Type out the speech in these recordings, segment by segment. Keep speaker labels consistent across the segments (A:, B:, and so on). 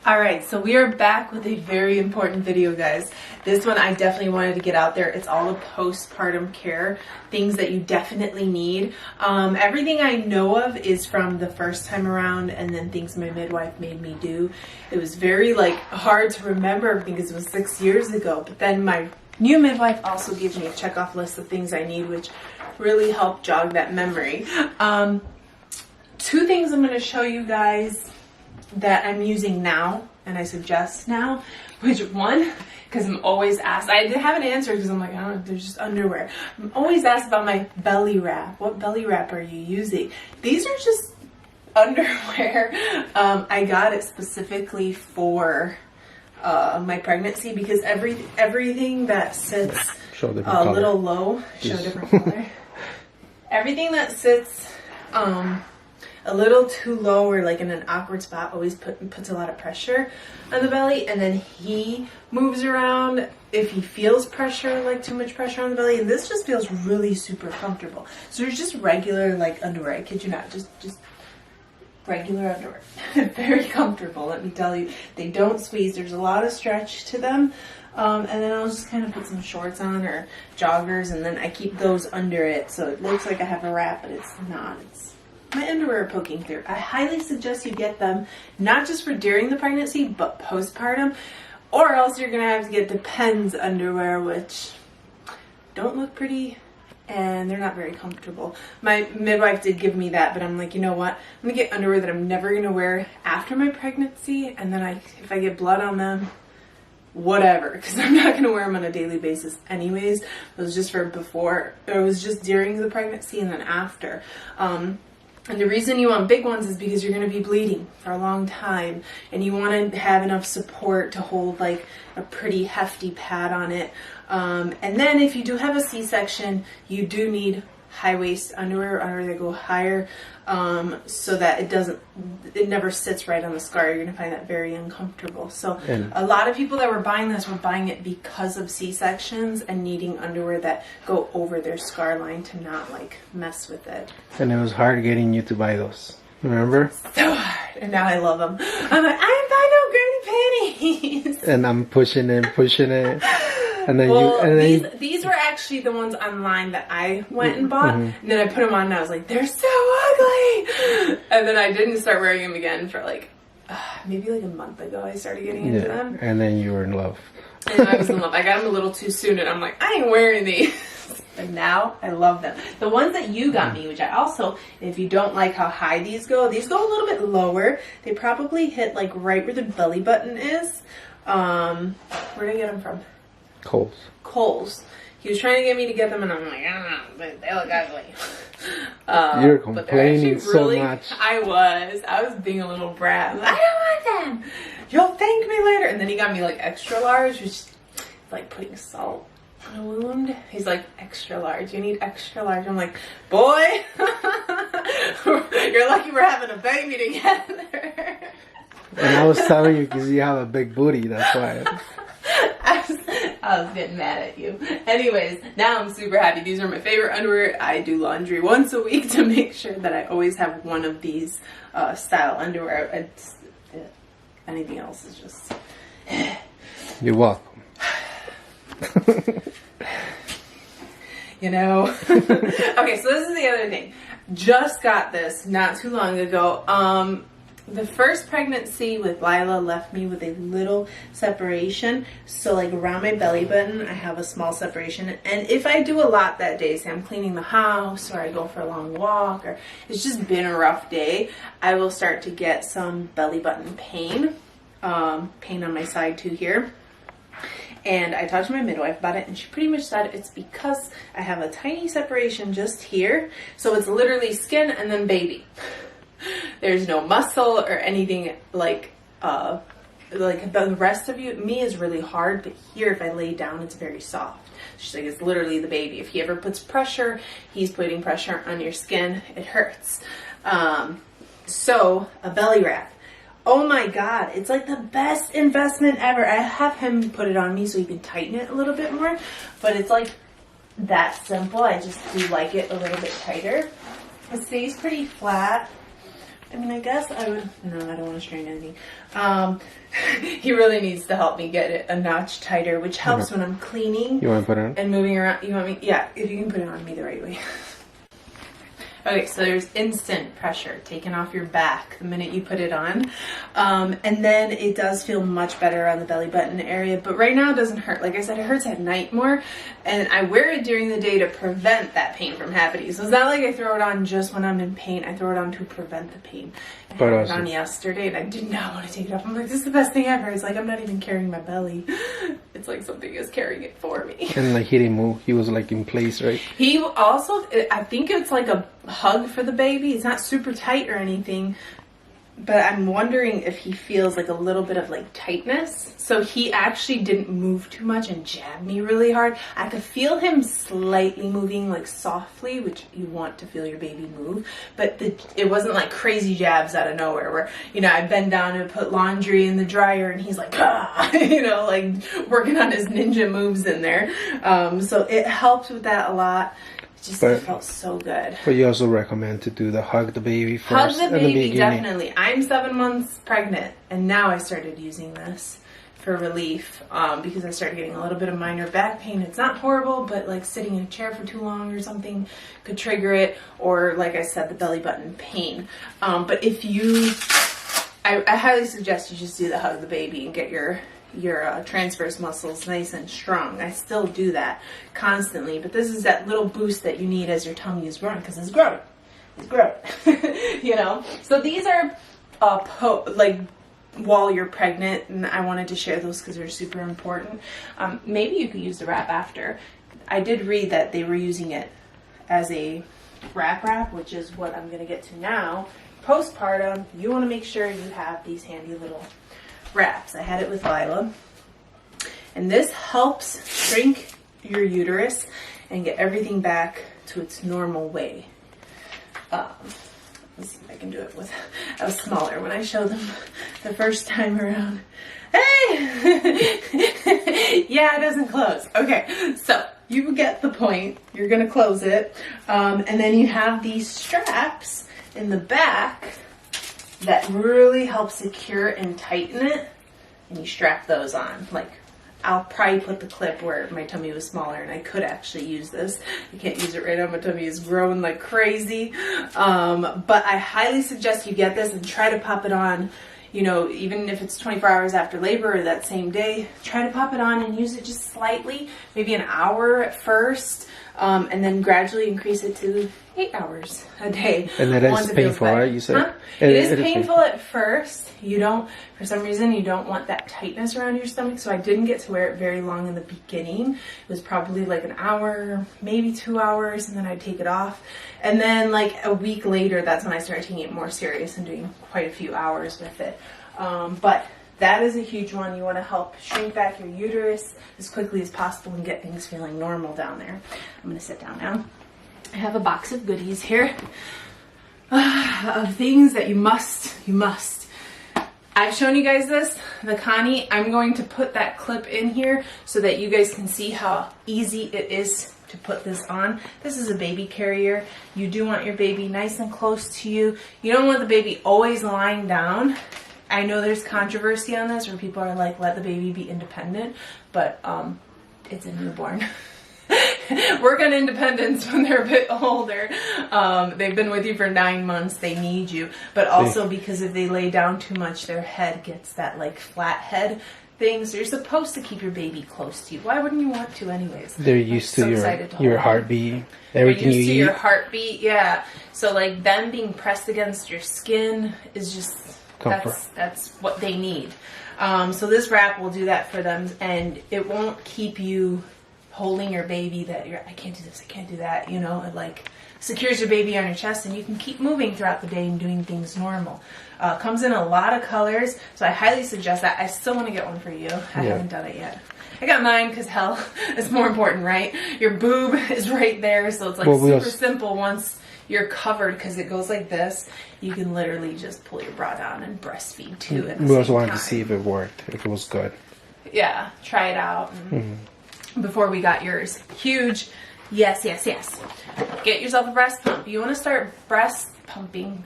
A: Alright, so we are back with a very important video, guys. This one I definitely wanted to get out there. It's all the postpartum care, things that you definitely need. Everything I know of is from the first time around, and then things my midwife made me do. It was very hard to remember because it was 6 years ago, but then my new midwife also gives me a check-off list of things I need, which really helped jog that memory. Two things I'm going to show you guys that I'm using now, and I suggest now. Which one? Because I'm always asked. I haven't answered because I'm like, I don't know, they're just underwear. I'm always asked about my belly wrap. What belly wrap are you using? These are just underwear. I got it specifically for my pregnancy because everything that sits a little low, show different color. Everything that sits a little too low or in an awkward spot always puts a lot of pressure on the belly, and then he moves around if he feels pressure, too much pressure on the belly, and this just feels really super comfortable. So there's just regular underwear, I kid you not, just regular underwear. Very comfortable, let me tell you. They don't squeeze, there's a lot of stretch to them. And then I'll just kind of put some shorts on or joggers, and then I keep those under it so it looks like I have a wrap, but it's not. It's my underwear poking through. I highly suggest you get them, not just for during the pregnancy, but postpartum, or else you're gonna have to get Depends underwear, which don't look pretty and they're not very comfortable. My midwife did give me that, but I'm like, you know what? I'm gonna get underwear that I'm never gonna wear after my pregnancy, and then if I get blood on them, whatever, because I'm not gonna wear them on a daily basis anyways. It was just for before, or it was just during the pregnancy and then after. And the reason you want big ones is because you're going to be bleeding for a long time, and you want to have enough support to hold a pretty hefty pad on it. And then if you do have a C-section, you do need high waist underwear that go higher, so that it never sits right on the scar. You're going to find that very uncomfortable. So a lot of people that were buying this were buying it because of C-sections and needing underwear that go over their scar line to not mess with it.
B: And it was hard getting you to buy those, remember?
A: So hard. And now I love them. I'm like, I am buying no granny panties. And I'm pushing it. And then these were actually the ones online that I went and bought, and then I put them on and I was like, they're so ugly, and then I didn't start wearing them again for maybe a month ago. I started getting into them,
B: and then you were in love.
A: And I was in love. I got them a little too soon, and I'm like, I ain't wearing these. But now I love them. The ones that you got me, which I also, if you don't like how high these go a little bit lower. They probably hit right where the belly button is. Where did I get them from? Kohl's. He was trying to get me to get them, and I'm like, I don't know, but they look ugly.
B: You're complaining so much.
A: I was being a little brat. I don't want them. You'll thank me later. And then he got me extra large, which is like putting salt on a wound. He's like, extra large. You need extra large. I'm like, boy, you're lucky we're having a baby together.
B: And I was telling you because you have a big booty. That's why.
A: I was getting mad at you. Anyways, now I'm super happy. These are my favorite underwear. I do laundry once a week to make sure that I always have one of these style underwear. Anything else is just...
B: You're welcome.
A: You know? Okay, so this is the other thing. Just got this not too long ago. The first pregnancy with Lila left me with a little separation. So around my belly button, I have a small separation. And if I do a lot that day, say I'm cleaning the house or I go for a long walk or it's just been a rough day, I will start to get some belly button pain. Pain on my side too here. And I talked to my midwife about it, and she pretty much said it's because I have a tiny separation just here. So it's literally skin and then baby. There's no muscle or anything like the rest of me is really hard, but here if I lay down it's very soft. She's like, it's literally the baby. If he ever puts pressure, he's putting pressure on your skin, it hurts. So a belly wrap. Oh my God, it's the best investment ever. I have him put it on me so he can tighten it a little bit more, but it's that simple. I just do like it a little bit tighter. It stays pretty flat. I mean, I guess I would, no, I don't want to strain anything. He really needs to help me get it a notch tighter, which helps when I'm cleaning.
B: You want to put it on?
A: And moving around. You want me? Yeah, if you can put it on me the right way. Okay, so there's instant pressure taken off your back the minute you put it on. And then it does feel much better on the belly button area, but right now it doesn't hurt. Like I said, it hurts at night more, and I wear it during the day to prevent that pain from happening. So it's not like I throw it on just when I'm in pain. I throw it on to prevent the pain. I had it on yesterday, and I did not want to take it off. I'm like, this is the best thing ever. It's like I'm not even carrying my belly. It's like something is carrying it for me.
B: And like he didn't move. He was like in place, right?
A: He also, I think it's like a hug for the baby. It's not super tight or anything, but I'm wondering if he feels like a little bit of like tightness. So he actually didn't move too much and jab me really hard. I could feel him slightly moving like softly, which you want to feel your baby move, but it wasn't like crazy jabs out of nowhere where, you know, I bend down and put laundry in the dryer and he's like, ah, you know, like working on his ninja moves in there. So it helped with that a lot. It felt so good.
B: But you also recommend to do the hug the baby first.
A: Hug the baby, definitely. I'm 7 months pregnant, and now I started using this for relief because I started getting a little bit of minor back pain. It's not horrible, but like sitting in a chair for too long or something could trigger it, or like I said, the belly button pain. But if you, I highly suggest you just do the hug the baby and get your transverse muscles nice and strong. I still do that constantly, but this is that little boost that you need as your tummy is growing, because it's growing. It's growing. You know? So these are like while you're pregnant, and I wanted to share those because they're super important. Maybe you could use the wrap after. I did read that they were using it as a wrap, which is what I'm going to get to now. Postpartum, you want to make sure you have these handy little wraps. I had it with Lila, and this helps shrink your uterus and get everything back to its normal way. Let's see if I can do it with, I was smaller when I showed them the first time around. Hey! Yeah, it doesn't close. Okay, so you get the point. You're gonna close it, and then you have these straps in the back that really help secure and tighten it, and you strap those on. Like, I'll probably put the clip where my tummy was smaller, and I could actually use this. I can't use it right now. My tummy is growing like crazy. But I highly suggest you get this and try to pop it on, you know, even if it's 24 hours after labor or that same day, try to pop it on and use it just slightly, maybe an hour at first, and then gradually increase it to 8 hours a day.
B: And that is painful, right? You said?
A: Huh? It is painful at first. You don't, for some reason, you don't want that tightness around your stomach, so I didn't get to wear it very long in the beginning. It was probably like an hour, maybe 2 hours, and then I'd take it off. And then like a week later, that's when I started taking it more serious and doing quite a few hours with it. But that is a huge one. You want to help shrink back your uterus as quickly as possible and get things feeling normal down there. I'm going to sit down now. I have a box of goodies here of things that you must. I've shown you guys this, the Connie. I'm going to put that clip in here so that you guys can see how easy it is to put this on. This is a baby carrier. You do want your baby nice and close to you. You don't want the baby always lying down. I know there's controversy on this where people are like, let the baby be independent, but it's a newborn. Work on independence when they're a bit older. They've been with you for 9 months. They need you. But also because if they lay down too much, their head gets that like flat head thing. So you're supposed to keep your baby close to you. Why wouldn't you want to anyways?
B: They're used to your heartbeat. Everything you eat.
A: Your heartbeat, yeah. So like them being pressed against your skin is just comfort. That's what they need. So this wrap will do that for them, and it won't keep you holding your baby that you're, I can't do this, I can't do that, you know. It like secures your baby on your chest, and you can keep moving throughout the day and doing things normal. Comes in a lot of colors, so I highly suggest that. I still want to get one for you. I haven't done it yet. I got mine because hell, it's more important, right? Your boob is right there, so it's like super simple once you're covered, because it goes like this. You can literally just pull your bra down and breastfeed too.
B: We also wanted to see if it worked, if it was good.
A: Yeah, try it out. Before we got yours. Huge. Yes. Get yourself a breast pump. You want to start breast pumping.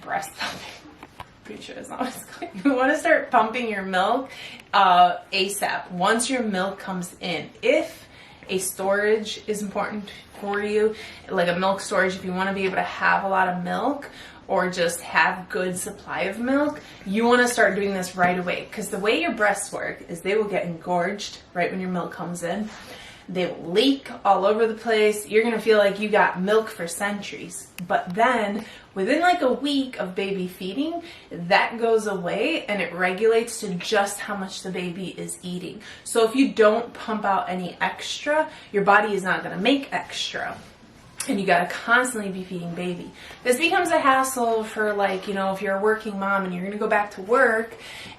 A: pretty sure that's not what it's called. You want to start pumping your milk ASAP once your milk comes in. If a storage is important for you, like a milk storage, if you want to be able to have a lot of milk or just have good supply of milk, you want to start doing this right away, because the way your breasts work is they will get engorged right when your milk comes in. They will leak all over the place. You're gonna feel like you got milk for centuries. But then within like a week of baby feeding, that goes away and it regulates to just how much the baby is eating. So if you don't pump out any extra, your body is not gonna make extra. And you gotta constantly be feeding baby. This becomes a hassle for, like, you know, if you're a working mom and you're gonna go back to work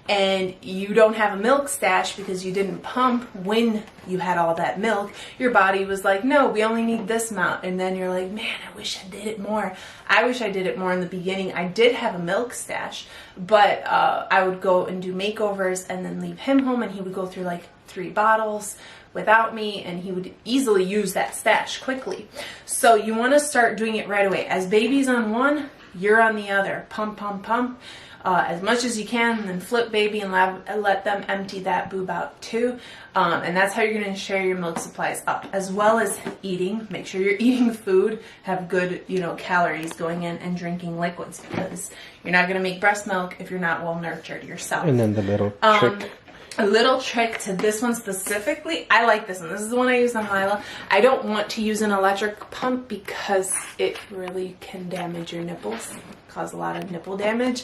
A: and you don't have a milk stash because you didn't pump when you had all that milk. Your body was like, no, we only need this amount. And then you're like, man, I wish I did it more. I wish I did it more in the beginning. I did have a milk stash, but I would go and do makeovers and then leave him home, and he would go through like 3 bottles without me, and he would easily use that stash quickly. So you want to start doing it right away. As baby's on one, you're on the other. Pump, pump, pump as much as you can, and then flip baby and let them empty that boob out too. And that's how you're going to share your milk supplies up, as well as eating. Make sure you're eating food, have good, you know, calories going in, and drinking liquids, because you're not going to make breast milk if you're not well nurtured yourself.
B: And then the little trick.
A: A little trick to this one specifically, I like this one. This is the one I use on Lila. I don't want to use an electric pump because it really can damage your nipples, cause a lot of nipple damage.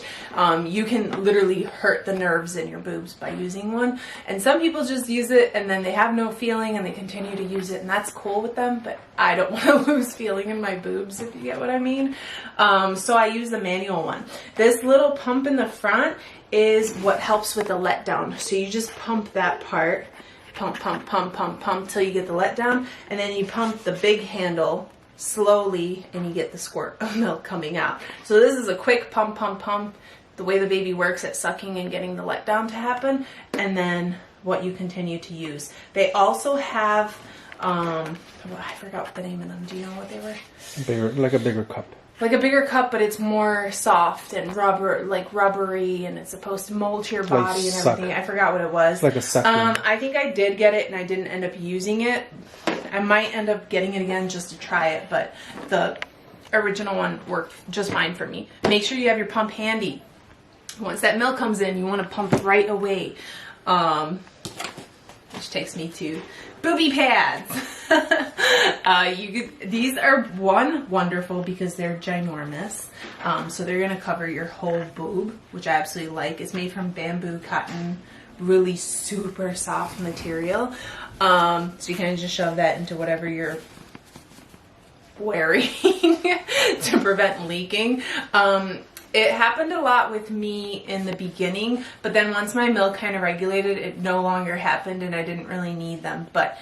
A: You can literally hurt the nerves in your boobs by using one. And some people just use it and then they have no feeling and they continue to use it, and that's cool with them, but I don't want to lose feeling in my boobs, if you get what I mean. So I use the manual one. This little pump in the front is what helps with the letdown. So you just pump that part, pump, pump, pump, pump, pump till you get the letdown, and then you pump the big handle slowly and you get the squirt of milk coming out. So this is a quick pump, pump, pump, the way the baby works at sucking and getting the letdown to happen, and then what you continue to use. They also have, I forgot the name of them. Do you know what they were?
B: Bigger, like a bigger cup.
A: Like a bigger cup, but it's more soft and rubbery, and it's supposed to mold to your body and everything. I forgot what it was.
B: Like a suction.
A: I think I did get it, and I didn't end up using it. I might end up getting it again just to try it, but the original one worked just fine for me. Make sure you have your pump handy. Once that milk comes in, you want to pump right away. Which takes me to booby pads. These are wonderful because they're ginormous. So they're gonna cover your whole boob, which I absolutely like. It's made from bamboo cotton, really super soft material. So you can just shove that into whatever you're wearing to prevent leaking. It happened a lot with me in the beginning, but then once my milk kind of regulated, it no longer happened and I didn't really need them. But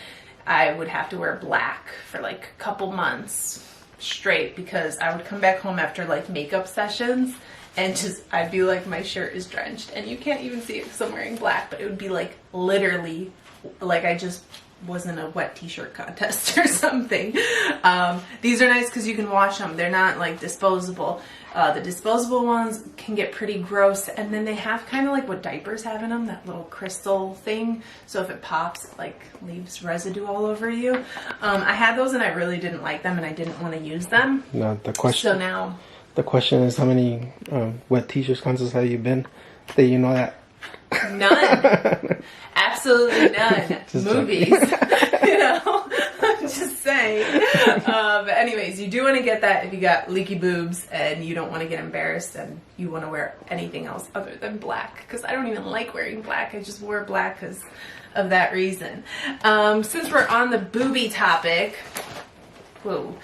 A: I would have to wear black for like a couple months straight, because I would come back home after like makeup sessions and just, I'd be like, my shirt is drenched and you can't even see it because I'm wearing black, but it would be like literally like I just was in a wet t-shirt contest or something. These are nice because you can wash them. They're not like disposable. The disposable ones can get pretty gross, and then they have kind of like what diapers have in them, that little crystal thing. So if it pops, it like leaves residue all over you. I had those and I really didn't like them and I didn't want to use them.
B: No, the question.
A: So now
B: The question is, how many wet t-shirt contests have you been that you know that?
A: None. Absolutely none.
B: Just
A: Movies. You know, I'm just saying. But anyways, you do want to get that if you got leaky boobs and you don't want to get embarrassed and you want to wear anything else other than black. Because I don't even like wearing black. I just wore black because of that reason. Since we're on the booby topic, whoa.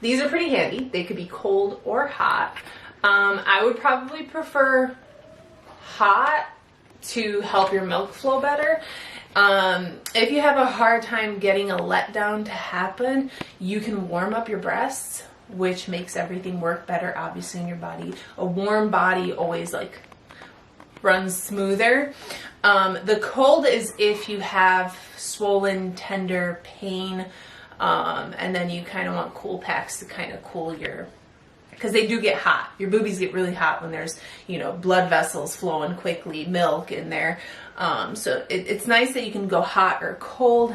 A: These are pretty handy. They could be cold or hot. I would probably prefer hot to help your milk flow better. If you have a hard time getting a letdown to happen, you can warm up your breasts, which makes everything work better, obviously, in your body. A warm body always like runs smoother. The cold is if you have swollen, tender pain, and then you kind of want cool packs to kind of cool your because they do get hot. Your boobies get really hot when there's, you know, blood vessels flowing quickly, milk in there. So it's nice that you can go hot or cold.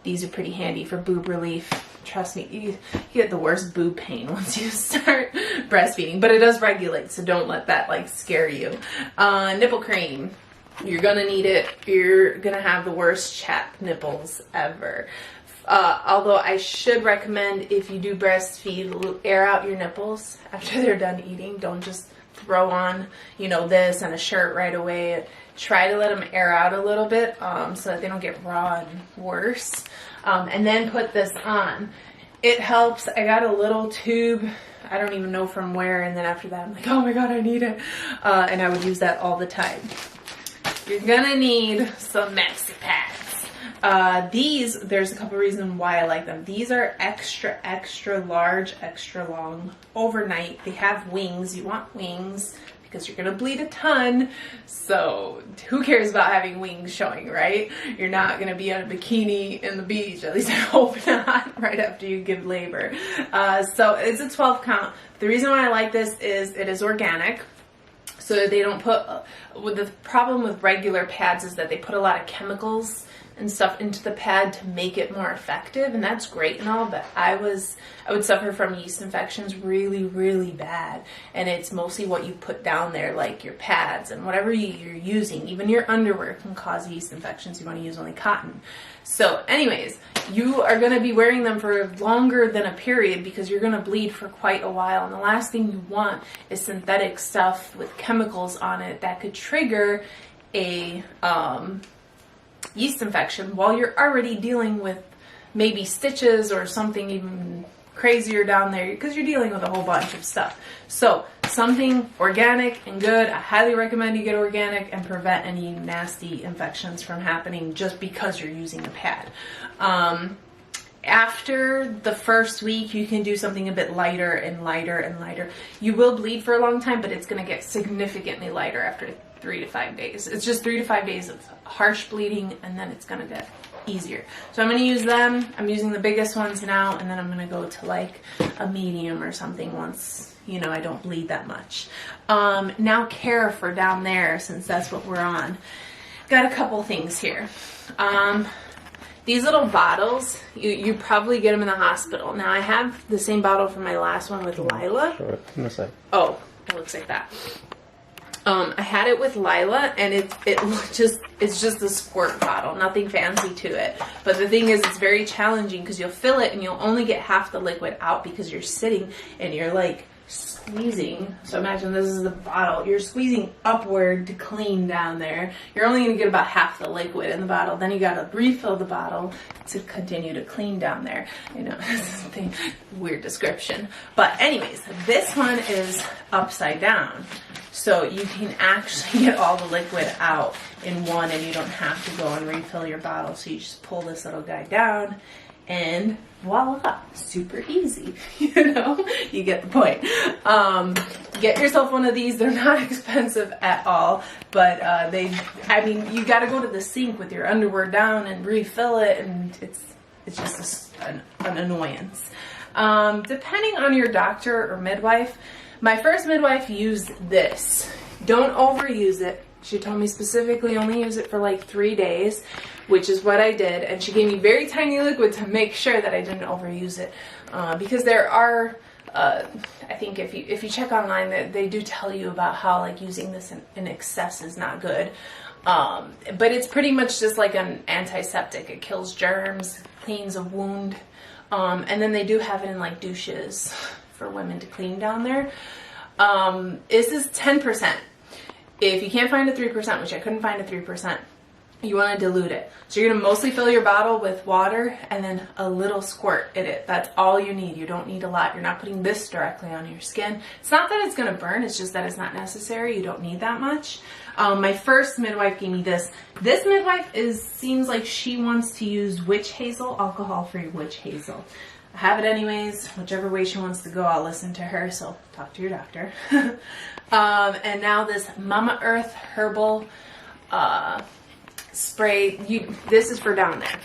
A: These are pretty handy for boob relief. Trust me, you get the worst boob pain once you start breastfeeding, but it does regulate, so don't let that like scare you. Nipple cream. You're gonna need it. You're gonna have the worst chapped nipples ever. Although I should recommend, if you do breastfeed, air out your nipples after they're done eating. Don't just throw on, you know, this and a shirt right away. Try to let them air out a little bit so that they don't get raw and worse. And then put this on. It helps. I got a little tube. I don't even know from where. And then after that, I'm like, oh my God, I need it. And I would use that all the time. You're gonna need some maxi pads. These, there's a couple reasons why I like them. These are extra large, extra long, overnight. They have wings. You want wings because you're gonna bleed a ton. So who cares about having wings showing, right? You're not gonna be on a bikini in the beach, at least I hope not, right after you give labor. So it's a 12 count. The reason why I like this is it is organic. So they don't put, the problem with regular pads is that they put a lot of chemicals and stuff into the pad to make it more effective, and that's great and all, but I would suffer from yeast infections really, really bad, and it's mostly what you put down there, like your pads and whatever you're using. Even your underwear can cause yeast infections. You want to use only cotton. So anyways, you are going to be wearing them for longer than a period because you're going to bleed for quite a while, and the last thing you want is synthetic stuff with chemicals on it that could trigger a yeast infection while you're already dealing with maybe stitches or something even crazier down there, because you're dealing with a whole bunch of stuff. So something organic and good. I highly recommend you get organic and prevent any nasty infections from happening just because you're using a pad. After the first week, you can do something a bit lighter and lighter and lighter. You will bleed for a long time, but it's going to get significantly lighter after 3 to 5 days. It's just 3 to 5 days of harsh bleeding, and then it's going to get easier. So I'm going to use them. I'm using the biggest ones now, and then I'm going to go to like a medium or something once, you know, I don't bleed that much. Now care for down there, since that's what we're on. Got a couple things here. These little bottles, you probably get them in the hospital. Now I have the same bottle from my last one with Lila.
B: Sure.
A: Oh, it looks like that. I had it with Lila, and it's just a squirt bottle, nothing fancy to it. But the thing is, it's very challenging because you'll fill it and you'll only get half the liquid out because you're sitting and you're like squeezing. So imagine this is the bottle. You're squeezing upward to clean down there. You're only going to get about half the liquid in the bottle. Then you got to refill the bottle to continue to clean down there. You know, this is a weird description. But anyways, this one is upside down. So you can actually get all the liquid out in one, and you don't have to go and refill your bottle. So you just pull this little guy down and voila, super easy. You know, you get the point. Get yourself one of these. They're not expensive at all, but you got to go to the sink with your underwear down and refill it, and it's just an annoyance. Depending on your doctor or midwife, my first midwife used this. Don't overuse it. She told me specifically only use it for like 3 days, which is what I did. And she gave me very tiny liquid to make sure that I didn't overuse it. Because there are, I think if you check online, they do tell you about how like using this in excess is not good. But it's pretty much just like an antiseptic. It kills germs, cleans a wound. And then they do have it in like douches for women to clean down there. This is 10%. If you can't find a 3%, which I couldn't find a 3%, you want to dilute it. So you're going to mostly fill your bottle with water and then a little squirt in it. That's all you need. You don't need a lot. You're not putting this directly on your skin. It's not that it's going to burn. It's just that it's not necessary. You don't need that much. My first midwife gave me this. This midwife seems like she wants to use witch hazel, alcohol-free witch hazel. I have it anyways. Whichever way she wants to go, I'll listen to her. So talk to your doctor. And now this Mama Earth herbal spray. This is for down there.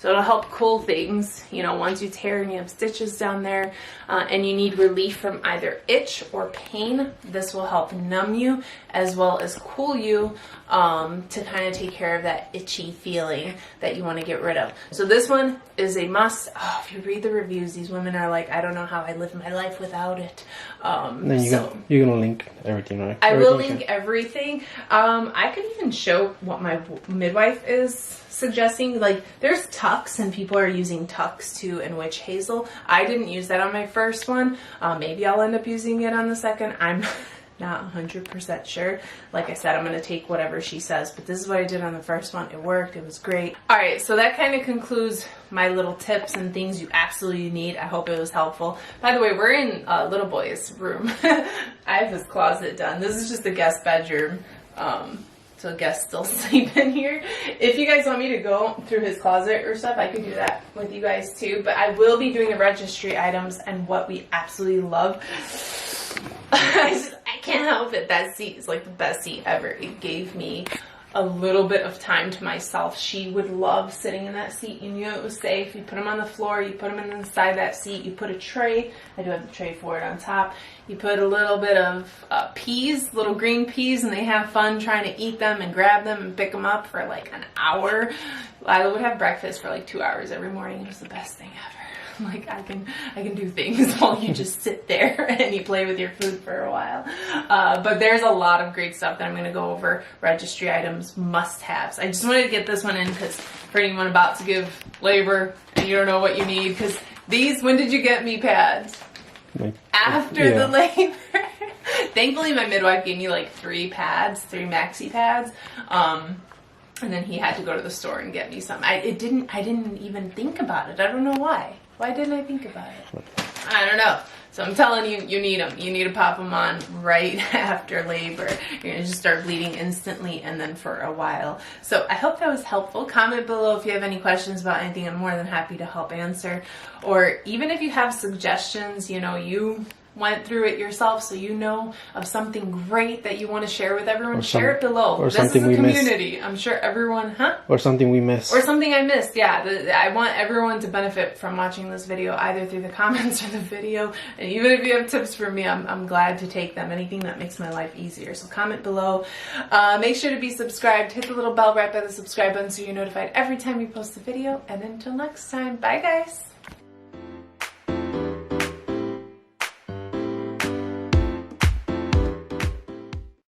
A: So it'll help cool things, you know, once you tear and you have stitches down there, and you need relief from either itch or pain. This will help numb you as well as cool you, to kind of take care of that itchy feeling that you want to get rid of. So this one is a must. Oh, if you read the reviews, these women are like, I don't know how I live my life without it.
B: Then you're gonna link everything, right?
A: I will link everything. I could even show what my midwife is suggesting. Like, there's tucks, and people are using tucks too in witch hazel. I didn't use that on my first one. Maybe I'll end up using it on the second. I'm not 100% sure. Like I said, I'm going to take whatever she says, but this is what I did on the first one. It worked. It was great. All right, so that kind of concludes my little tips and things you absolutely need. I hope it was helpful. By the way, we're in little boy's room. I have his closet done. This is just the guest bedroom. So guests still sleep in here. If you guys want me to go through his closet or stuff, I could do that with you guys too. But I will be doing the registry items and what we absolutely love. I can't help it. That seat is like the best seat ever. It gave me a little bit of time to myself. She would love sitting in that seat. You knew it was safe. You put them on the floor. You put them inside that seat. You put a tray. I do have the tray for it on top. You put a little bit of peas, little green peas, and they have fun trying to eat them and grab them and pick them up for like an hour. I would have breakfast for like 2 hours every morning. It was the best thing ever. Like, I can do things while you just sit there and you play with your food for a while. But there's a lot of great stuff that I'm going to go over. Registry items, must-haves. I just wanted to get this one in because for anyone about to give labor and you don't know what you need, because these, when did you get me pads?
B: Like,
A: after the labor. Thankfully, my midwife gave me like 3 pads, 3 maxi pads. And then he had to go to the store and get me some. I didn't even think about it. I don't know why. Why didn't I think about it? I don't know. So I'm telling you, you need them. You need to pop them on right after labor. You're going to just start bleeding instantly and then for a while. So I hope that was helpful. Comment below if you have any questions about anything. I'm more than happy to help answer. Or even if you have suggestions, you know, you went through it yourself, so you know of something great that you want to share with everyone, share it below.
B: Or
A: this
B: something
A: is a
B: we
A: community. I'm sure everyone,
B: Or something we missed.
A: Or something I missed, yeah. I want everyone to benefit from watching this video, either through the comments or the video. And even if you have tips for me, I'm glad to take them. Anything that makes my life easier. So comment below. Make sure to be subscribed. Hit the little bell right by the subscribe button so you're notified every time we post a video. And until next time, bye guys.